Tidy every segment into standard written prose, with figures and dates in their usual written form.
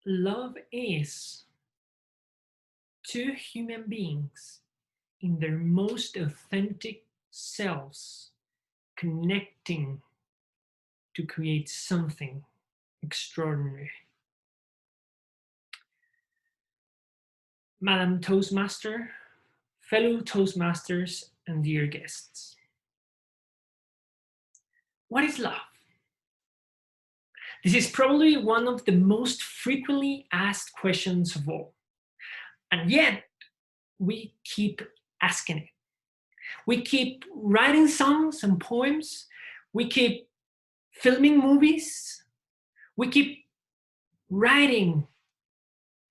Love is two human beings in their most authentic selves connecting to create something extraordinary. Madam Toastmaster, fellow Toastmasters, and dear guests, what is love? This is probably one of the most frequently asked questions of all. And yet, we keep asking it. We keep writing songs and poems. We keep filming movies. We keep writing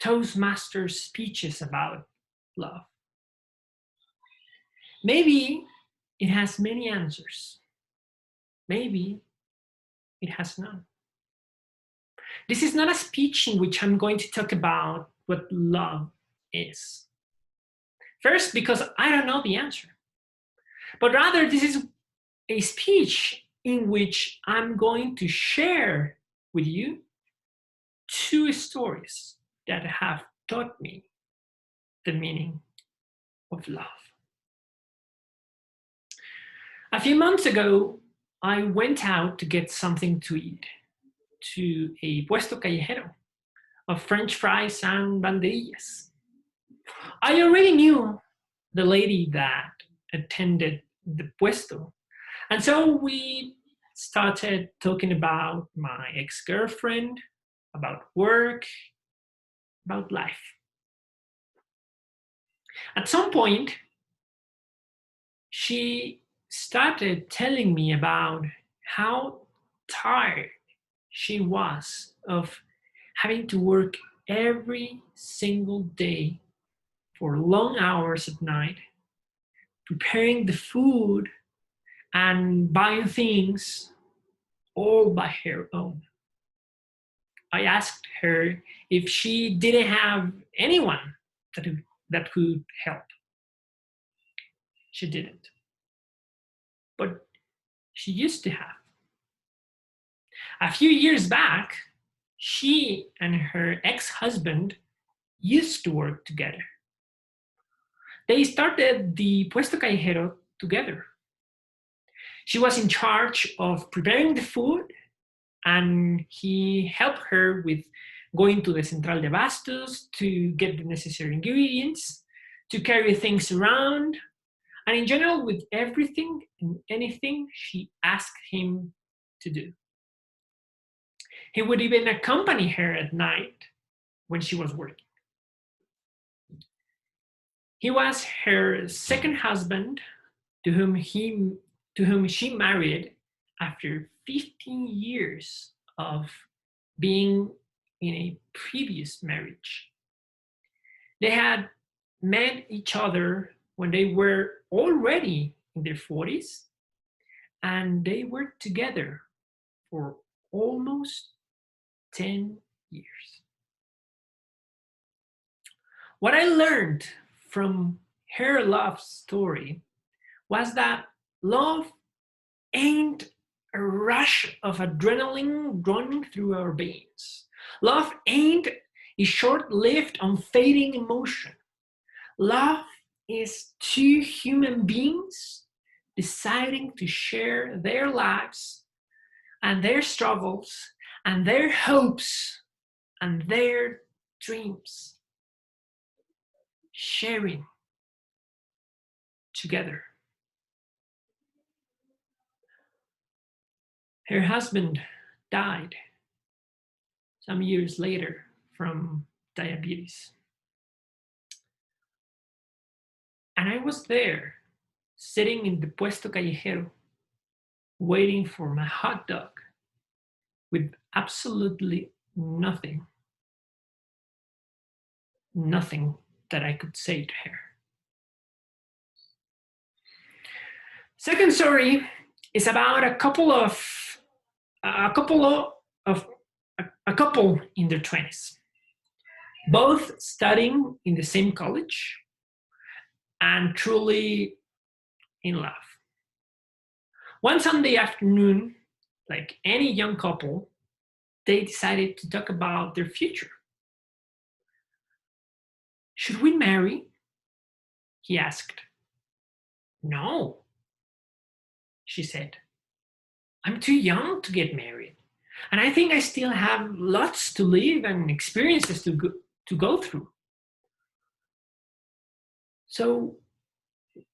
Toastmaster speeches about love. Maybe it has many answers. Maybe it has none. This is not a speech in which I'm going to talk about what love is. First, because I don't know the answer. But rather, this is a speech in which I'm going to share with you two stories that have taught me the meaning of love. A few months ago, I went out to get something to eat to a puesto callejero of French fries and banderillas. I already knew the lady that attended the puesto, and so we started talking about my ex-girlfriend, about work, about life. At some point, she started telling me about how tired she was of having to work every single day for long hours at night, preparing the food and buying things all by her own. I asked her if she didn't have anyone that could help. She didn't. But she used to have. A few years back, she and her ex-husband used to work together. They started the puesto callejero together. She was in charge of preparing the food, and he helped her with going to the Central de Bastos to get the necessary ingredients, to carry things around, and in general with everything and anything she asked him to do. He would even accompany her at night when she was working. He was her second husband, to whom she married after 15 years of being in a previous marriage. They had met each other when they were already in their 40s, and they were together for almost 10 years. What I learned from her love story was that love ain't a rush of adrenaline running through our veins. Love ain't a short-lived, unfading emotion. Love is two human beings deciding to share their lives and their struggles and their hopes and their dreams, sharing together. Her husband died some years later from diabetes. And I was there, sitting in the puesto callejero, waiting for my hot dog with absolutely nothing that I could say to her. Second story is about a couple in their 20s, both studying in the same college and truly in love. One Sunday afternoon, like any young couple, they decided to talk about their future. Should we marry? He asked. No, she said. I'm too young to get married. And I think I still have lots to live and experiences to go through. So,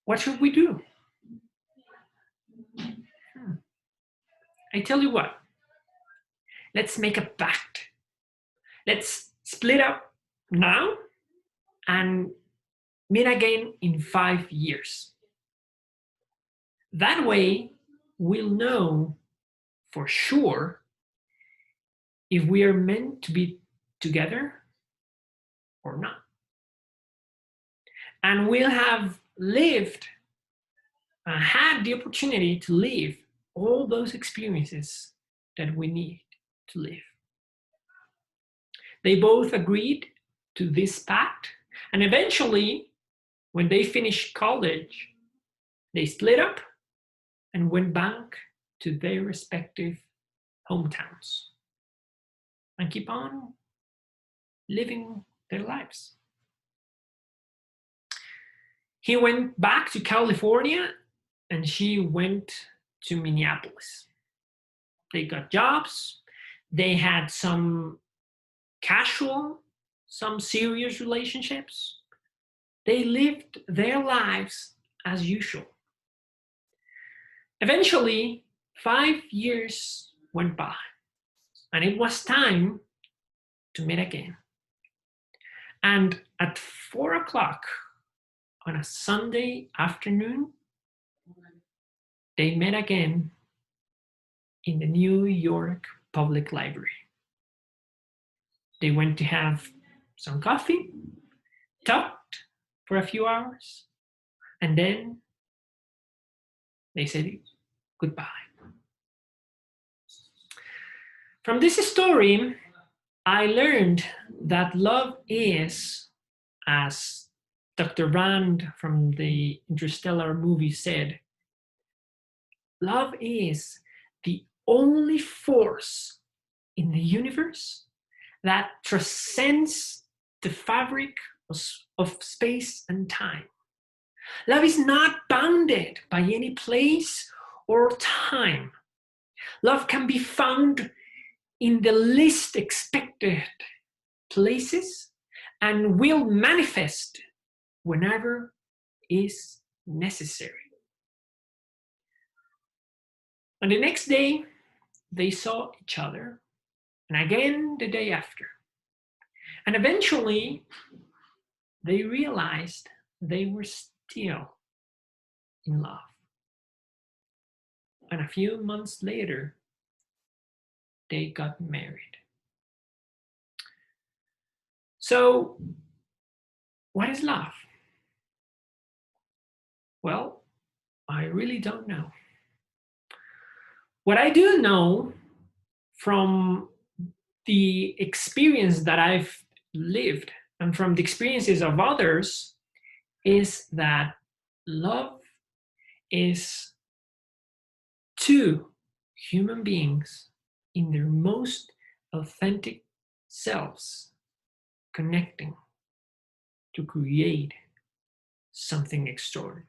what should we do? I tell you what, let's make a pact. Let's split up now and meet again in 5 years. That way, we'll know for sure if we are meant to be together or not. And we'll have had the opportunity to live all those experiences that we need to live. They both agreed to this pact, and eventually, when they finished college, they split up and went back to their respective hometowns and keep on living their lives. He went back to California and she went to Minneapolis. They got jobs. They had some casual, some serious relationships. They lived their lives as usual. Eventually, 5 years went by, and it was time to meet again. And at 4 o'clock on a Sunday afternoon, they met again in the New York Public Library. They went to have some coffee, talked for a few hours, and then they said goodbye. From this story, I learned that love is, as Dr. Rand from the Interstellar movie said, love is the only force in the universe that transcends the fabric of space and time. Love is not bounded by any place or time. Love can be found in the least expected places and will manifest whenever is necessary. On the next day, they saw each other, and again the day after. And eventually, they realized they were still in love. And a few months later, they got married. So, what is love? Well, I really don't know. What I do know from the experience that I've lived and from the experiences of others is that love is two human beings in their most authentic selves connecting to create something extraordinary.